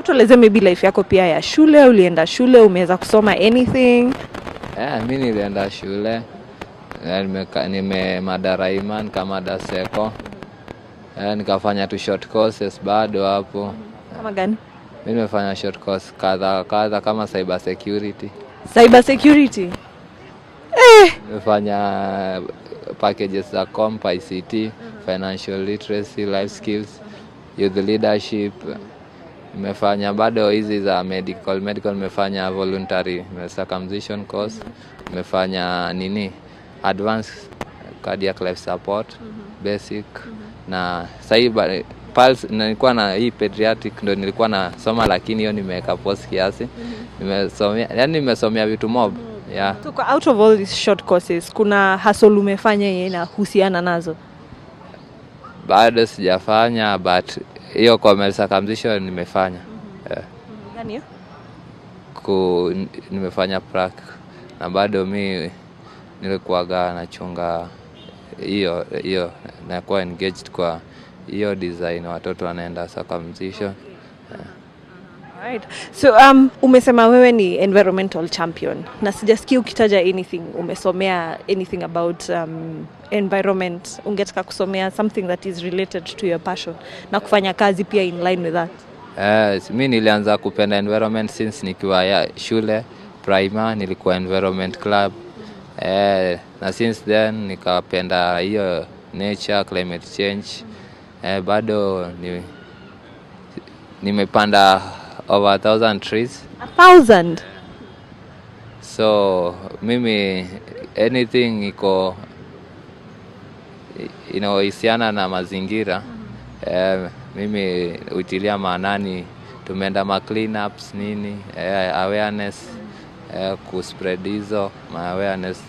Tueleze maybe life yako pia ya shule, ulienda shule, umeweza kusoma anything? Mimi nilienda shule. Nimemadara Iman kama daseko. Nikafanya tu short courses bado hapo. Kama gani? Mimi nimefanya short course kadha kama cyber security. Cyber security? Nimefanya packages za comp ICT, financial literacy, life skills, youth leadership. Nimefanya bado hizi za medical nimefanya voluntary circumcision course. Nimefanya advanced cardiac life support, basic. Na sasa pulse nilikuwa na hii pediatric ndo nilikuwa nasoma, lakini hiyo nimeweka post kiasi. Nimesomea vitu mob. Yeah. So out of all these short courses, kuna hustle umefanya yenye inahusiana nazo? Bado sijafanya, but hiyo commercial circumcision nimefanya. Gani hiyo? Nimefanya prac. Na bado mi nilikuwaga nachunga hiyo na kuwa engaged kwa hiyo design watoto wanaenda circumcision. Alright. So umesema wewe ni environmental champion. Na sijasikia ukitaja anything, umesomea anything about environment. Ungetaka kusomea something that is related to your passion na kufanya kazi pia in line with that? Mimi nilianza kupenda environment since nikiwa shule primary, nilikuwa environment club. Na since then nikapenda hiyo nature, climate change. Bado nimepanda over 1,000 trees. 1,000? So mimi anything iko inayohusiana na mazingira, mimi utilia maanani. Tumeenda clean ups awareness, kuspread hizo awareness,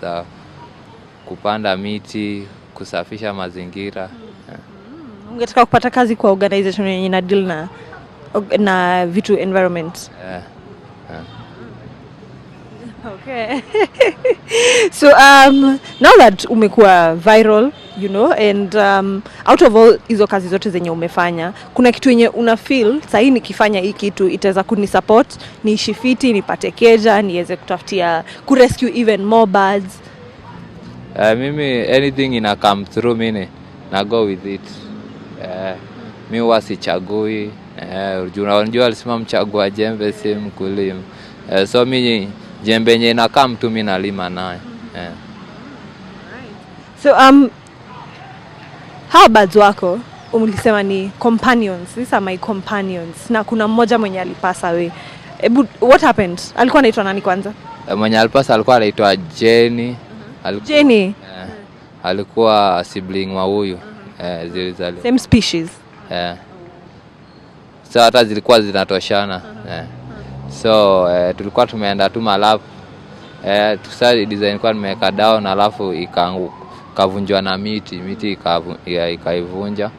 kupanda miti, kusafisha mazingira. Ungetaka kupata kazi kwa organization yenye ina deal na vitu environment? Okay. So now that umekuwa viral, and out of all hizo kazi zote zenye umefanya, kuna kitu yenye una feel sasa hii nikifanya hii kitu itaweza kunisupport, niishi fiti, nipate keja, niweze kutafutia kurescue even more birds? Mimi anything ina come through mimi na go with it. Mimi huwa sichagui. Unajua alisema mchagua jembe si mkulima. So mimi jembe yenye ina come tu mimi nalima nayo. So how birds wako ulisema ni companions? These are my companions. Na kuna mmoja mwenye alipasa we. What happened? Alikuwa anaitwa nani kwanza? Mwenye alipasa alikuwa anaitwa Jenny. Jenny? Alikuwa sibling wa huyu. Same species? So hata zilikuwa zinatoshana. So tulikuwa tumeenda tu malap. Tusali design kwa nimeweka down, alafu ikavunjwa na miti ikaivunja.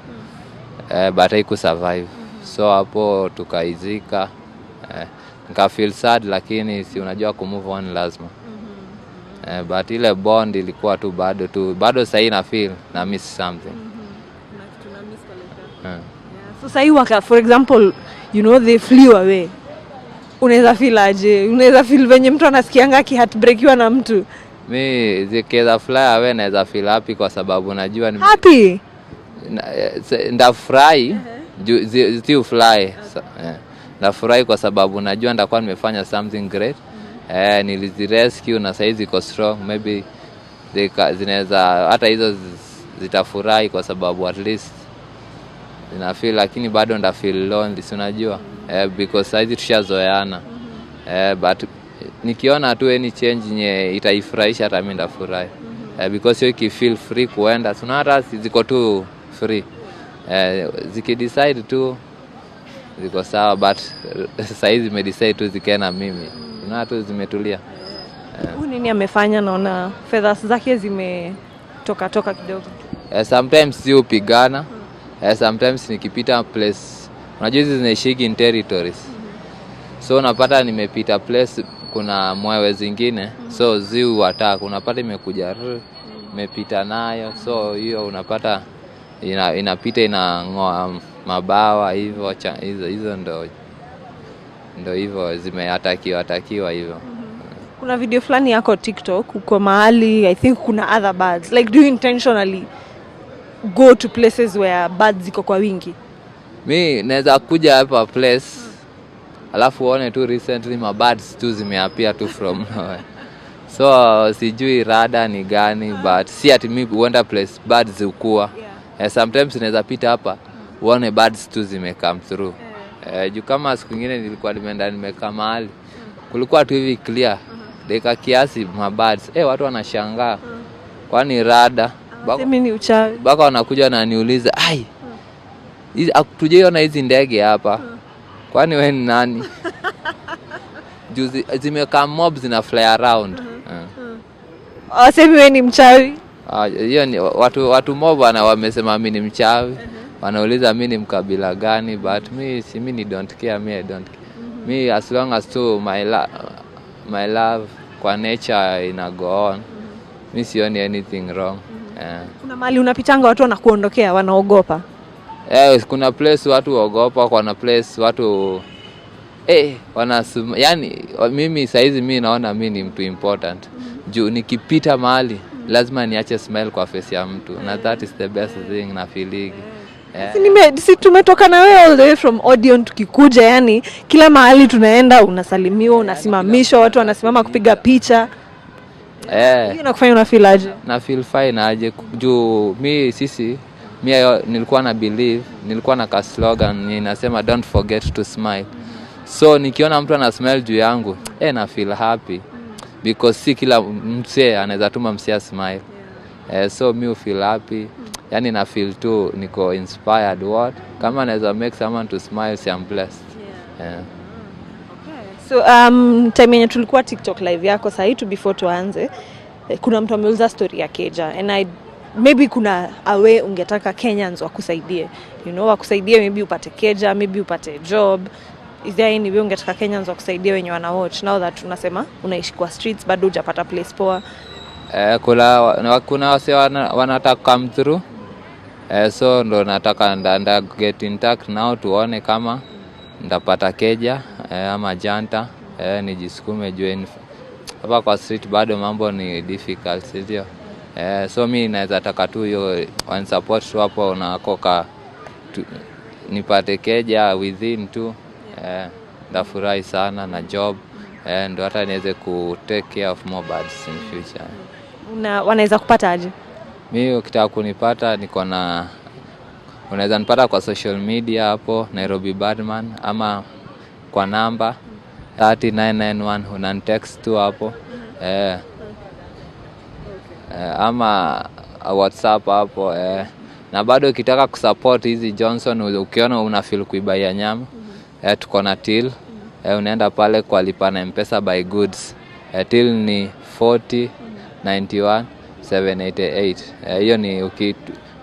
But haiku survive. So hapo tukaizika. Nika feel sad, lakini si unajua ku move on lazima. But ile bond ilikuwa tu bado sasa na feel na miss something. So sasa for example, they flew away. Unaweza feel aje? Unaweza feel venye mtu anasikianga heartbreakiwa na mtu? Mimi zikiweza fly away naweza feel happy, kwa sababu najua happy. Ndafurahi still fly. Ndafurahi kwa sababu najua ndakuwa nimefanya something great. Nilizirescue na saizi iko strong. Maybe zinaweza hata hizo zitafurahi kwa sababu at least zina feel, lakini bado nda feel lonely, si unajua. Because saizi tushazoeana. But nikiona tu any change nye itaifurahisha, hata mimi ndafurahi. Because you can feel free kuenda. So hata ziko tu free. Zikidecide tu ziko sawa, but saizi zimedecide tu zikaena mimi. Tu zimetulia. Nini amefanya naona feathers zake zimetoka kidogo? Sometimes si upigana. Sometimes nikipita place, unajua hizi zinaishiki in territories. So unapata nimepita place kuna mwewe zingine, so ziu attack, unapata imekuja nimepita nayo, so hiyo unapata inapita inang'oa mabawa hivyo. Hizo ndo Ndio hivyo zimeatakiwa hivyo. Kuna video fulani yako TikTok uko mahali, I think kuna other birds. Like, do you intentionally go to places where birds ziko kwa wingi? Mi naweza kuja hapa place alafu uone tu recently birds tu zimeappear tu from nowhere. So sijui rada ni gani, but si ati mi huenda place birds zikua. Sometimes naweza pita hapa uone birds tu zimecome through. Juu kama siku nyingine nilikuwa nimekaa mahali kulikuwa tu hivi clear dakika kiasi birds, watu wanashangaa kwani rada Mimi ni uchawi. Baka wanakuja na niuliza, ai tujaiona hizi ndege hapa, kwani wewe ni nani? Juzi zimekaa mob zina fly around. Wasemi wewe ni mchawi? Hiyo ni watu mob wamesema mimi ni mchawi. Wanauliza mimi ni mkabila gani, but mimi don't care, I don't care. Me as long as to my love kwa nature ina go on. Mimi sioni anything wrong. Kuna mahali unapitanga watu wanakuondokea, wanaogopa? Kuna place watu waogopa, kuna place watu yani mimi saizi mimi naona mimi ni mtu important. Juu nikipita mahali lazima niache smile kwa face ya mtu, na that is the best thing na feeling. Si tumetoka na wewe all the way from Odeon tukikuja, yani kila mahali tunaenda unasalimiwa, unasimamishwa, watu wanasimama kupiga picha. Hiyo inakufanya una feel aje? Na feel fine aje juu nilikuwa na believe, nilikuwa na ka slogan ninasema don't forget to smile. So nikiona mtu ana smile juu yangu na feel happy, because si kila msee anaweza tuma msee smile. So me feel happy, yani na feel too niko inspired what kama naweza make someone to smile, I'm blessed. So time yenye tulikuwa TikTok live yako sasa hivi before tuanze, kuna mtu ameuliza story ya Keja, and maybe kuna awe ungetaka Kenyans wakusaidie, wakusaidie, maybe upate Keja, maybe upate job. Is there any way ungetaka Kenyans wakusaidie wenye wana watch now that unasema unaishi kwa streets bado hujapata place poa? Kuna wase wanataka come through. So ndo nataka nda get in touch now tuone kama ndapata Keja ama Janta, nijisukume juu hapa kwa street bado mambo ni difficult, sio? So mimi naweza taka tu hiyo one support tu hapo unakoka nipate Keja within tu, ndafurahi sana na job, ndo hata niweze ku take care of more birds in future. Wanaweza kupata aje? Mimi ukitaka kunipata unaweza nipata kwa social media hapo Nairobi Birdman, ama kwa namba 3991 unanitext tu hapo. Ama WhatsApp hapo. Na bado ukitaka kusupport hizi Johnson, ukiona una feel kuibaya nyama, tuko na till. Unaenda pale kwa lipa na M-Pesa by goods. Till ni 4091 788. Hiyo ni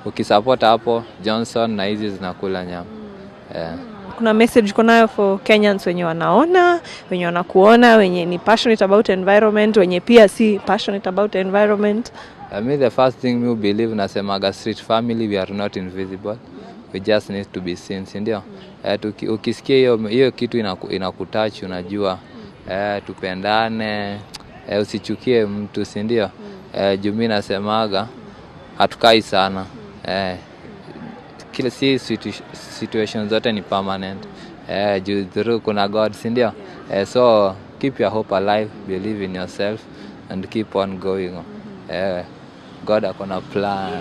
ukisupport hapo Johnson na hizi zinakula nyama. Kuna message uko nayo for Kenyans wenye wanaona, wenye wanakuona, wenye ni passionate about environment, wenye pia si passionate about environment? The first thing we believe nasemaga street family, we are not invisible. We just need to be seen, ndio? Ukisikia hiyo kitu inakutouch, unajua tupendane, usichukie mtu, ndio? Juu mimi nasemaga hatukai sana. Kila situation zote ni permanent. Juu through kuna God, ndio? So keep your hope alive, believe in yourself and keep on going. God akona plan.